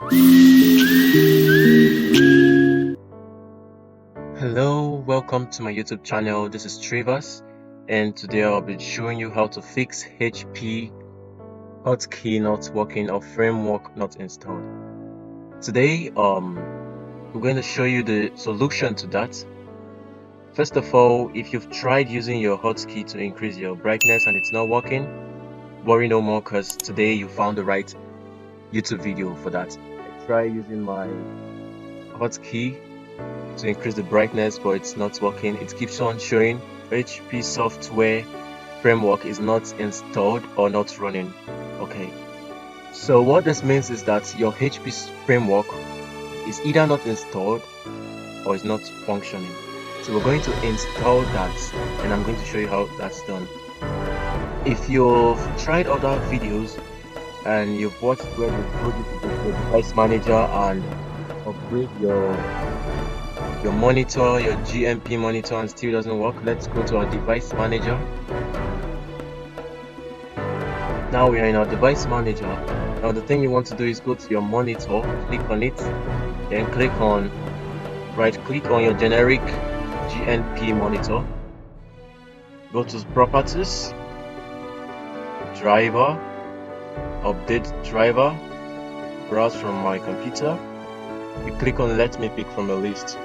Hello, welcome to my YouTube channel. This is Trivers, and today I'll be showing you how to fix HP hotkey not working or framework not installed. Today, we're going to show you the solution to that. First of all, if you've tried using your hotkey to increase your brightness and it's not working, worry no more because today you found the right YouTube video for that. I tried using my hotkey to increase the brightness, but it's not working. It keeps on showing HP software framework is not installed or not running. Okay, so what this means is that your HP framework is either not installed or is not functioning. So we're going to install that, and I'm going to show you how that's done. If you've tried other videos and you've watched where they told you to go to the device manager and upgrade your monitor, your GMP monitor, and still doesn't work, let's go to our device manager. Now we are in our device manager. Now the thing you want to do is go to your monitor, click on it, then right click on your generic GNP monitor, go to properties, driver, update driver, browse from my computer. You click on let me pick from a list.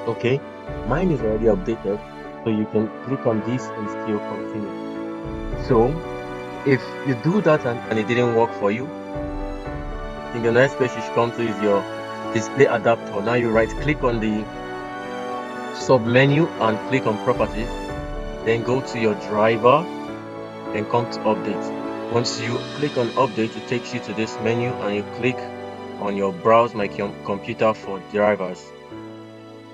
Okay, mine is already updated, so you can click on this and still continue. So if you do that and it didn't work for you, then the next page you should come to is your display adapter. Now you right click on the sub menu and click on properties, then go to your driver and come to update. Once you click on update, it takes you to this menu and you click on your browse my computer for drivers.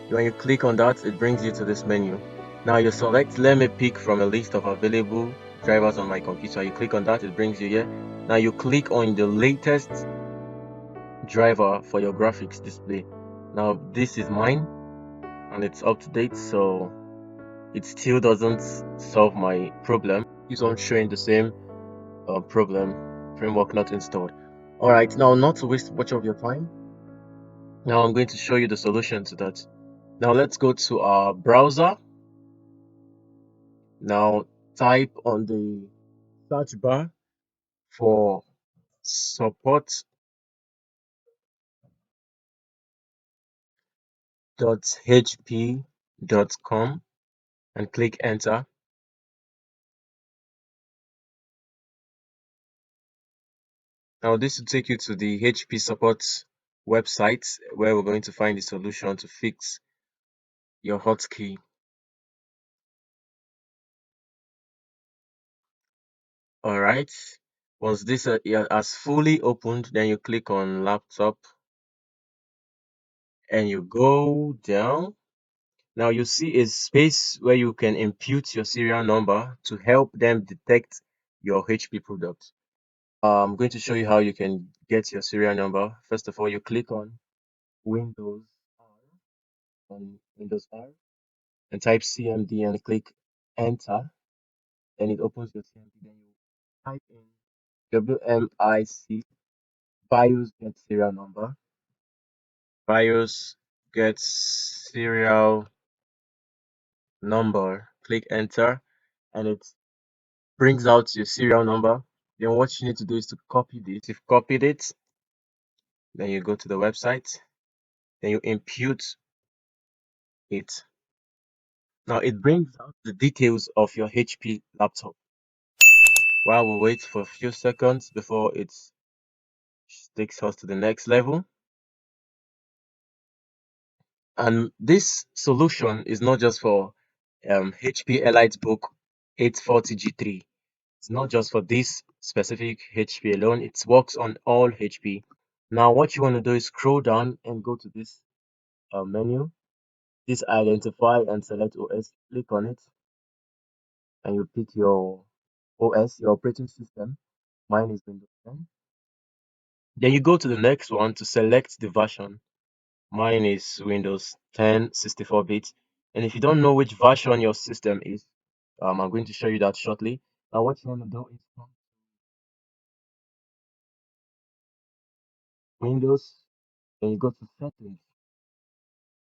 When you click on that, it brings you to this menu. Now you select let me pick from a list of available drivers on my computer. You click on that, it brings you here. Now you click on the latest driver for your graphics display. Now this is mine and it's up to date, so it still doesn't solve my problem. It's on showing the same problem, framework not installed. Alright, now not to waste much of your time, now I'm going to show you the solution to that. Now let's go to our browser. Now type on the search bar for support.hp.com and click enter. Now this will take you to the HP support website where we're going to find the solution to fix your hotkey. Alright, once this has fully opened, then you click on laptop and you go down. Now you see a space where you can input your serial number to help them detect your HP product. I'm going to show you how you can get your serial number. First of all, you click on Windows R and type CMD and click enter. Then it opens your CMD. Then you type in WMIC BIOS get serial number. BIOS get serial number. Click enter and it brings out your serial number. Then what you need to do is to copy this. You've copied it, then you go to the website, then you input it. Now it brings out the details of your HP laptop. While we wait for a few seconds before it takes us to the next level. And this solution is not just for HP EliteBook 840G3. It's not just for this specific HP alone. It works on all HP. Now what you want to do is scroll down and go to this menu. This identify and select OS. Click on it and you pick your OS, your operating system. Mine is Windows 10. Then you go to the next one to select the version. Mine is Windows 10 64-bit. And if you don't know which version your system is, I'm going to show you that shortly. Now what you want to do is Windows, then you go to settings.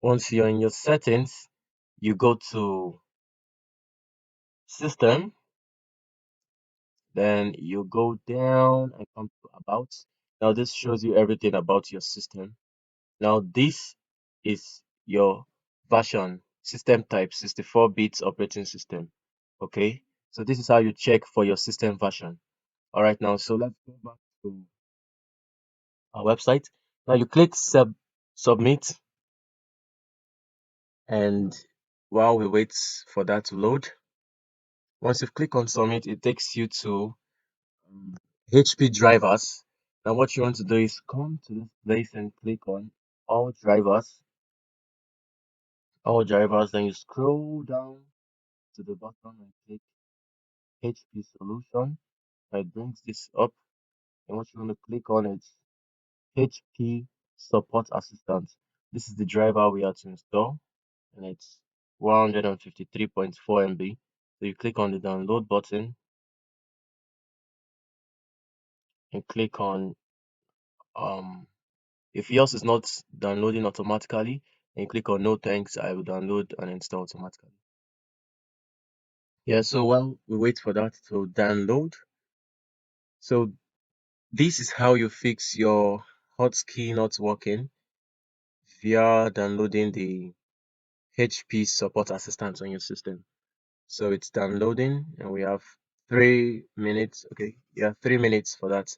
Once you're in your settings, you go to system, then you go down and come to about. Now this shows you everything about your system. Now this is your version, system type, 64 bits operating system. Okay, so this is how you check for your system version. All right, now so let's go back to our website. Now you click submit, and while we wait for that to load, once you click on submit, it takes you to um, HP drivers. Now what you want to do is come to this place and click on all drivers, then you scroll down to the bottom and click HP solution. It brings this up, and what you want to click on is HP support assistant. This is the driver we have to install, and it's 153.4 MB. So you click on the download button and click on if yours is not downloading automatically, and click on no thanks, I will download and install automatically. Yeah, so while we wait for that to download, so this is how you fix your hotkey not working via downloading the HP support assistant on your system. So it's downloading, and we have 3 minutes. Okay, yeah, 3 minutes for that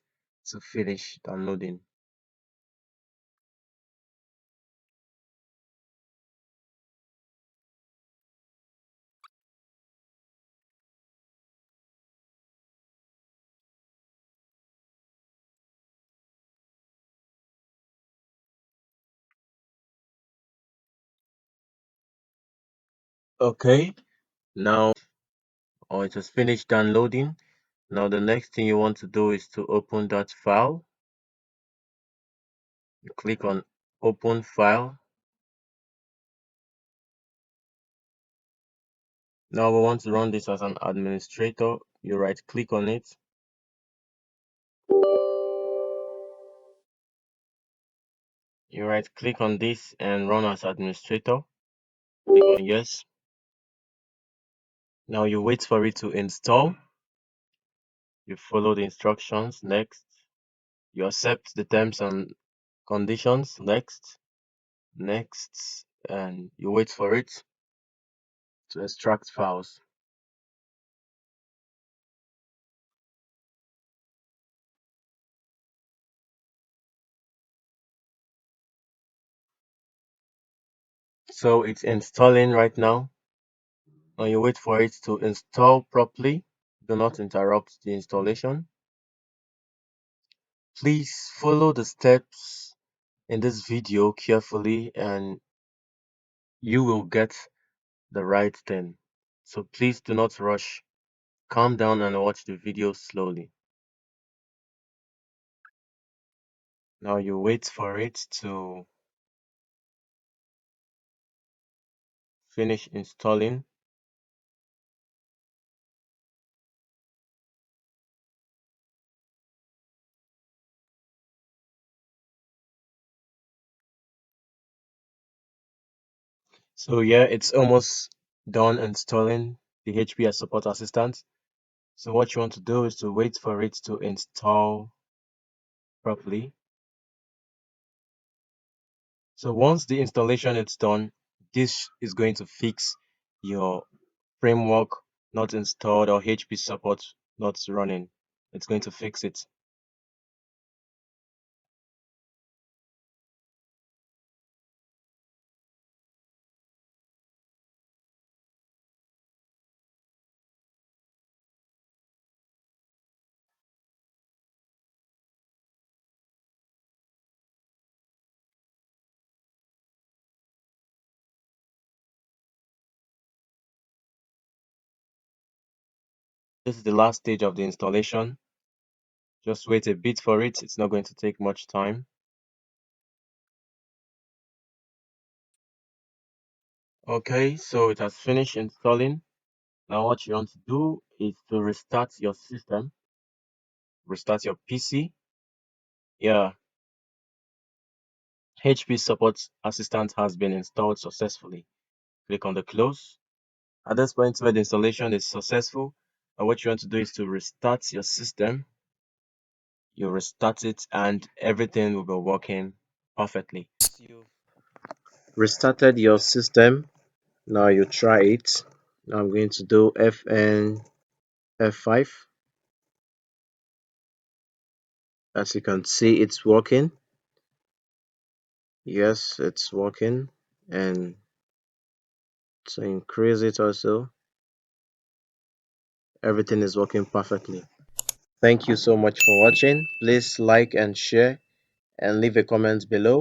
to finish downloading. Okay, now it has finished downloading. Now the next thing you want to do is to open that file. You click on open file. Now we want to run this as an administrator. You right click on it. You right click on this and run as administrator. Click on yes. Now you wait for it to install. You follow the instructions. Next. You accept the terms and conditions. Next. Next. And you wait for it to extract files. So it's installing right now. Now you wait for it to install properly. Do not interrupt the installation. Please follow the steps in this video carefully and you will get the right thing. So please do not rush. Calm down and watch the video slowly. Now you wait for it to finish installing. So yeah, it's almost done installing the HP as support assistant. So what you want to do is to wait for it to install properly. So once the installation is done, this is going to fix your framework not installed or HP support not running. It's going to fix it. This is the last stage of the installation. Just wait a bit for it. It's not going to take much time. Okay, so it has finished installing. Now what you want to do is to restart your system, restart your PC. Yeah, HP Support Assistant has been installed successfully. Click on the close. At this point where the installation is successful, what you want to do is to restart your system. You restart it and everything will be working perfectly. You restarted your system. Now you try it. Now I'm going to do FN F5. As you can see, it's working. Yes, it's working. And to increase it also, everything is working perfectly. Thank you so much for watching. Please like and share and leave a comment below.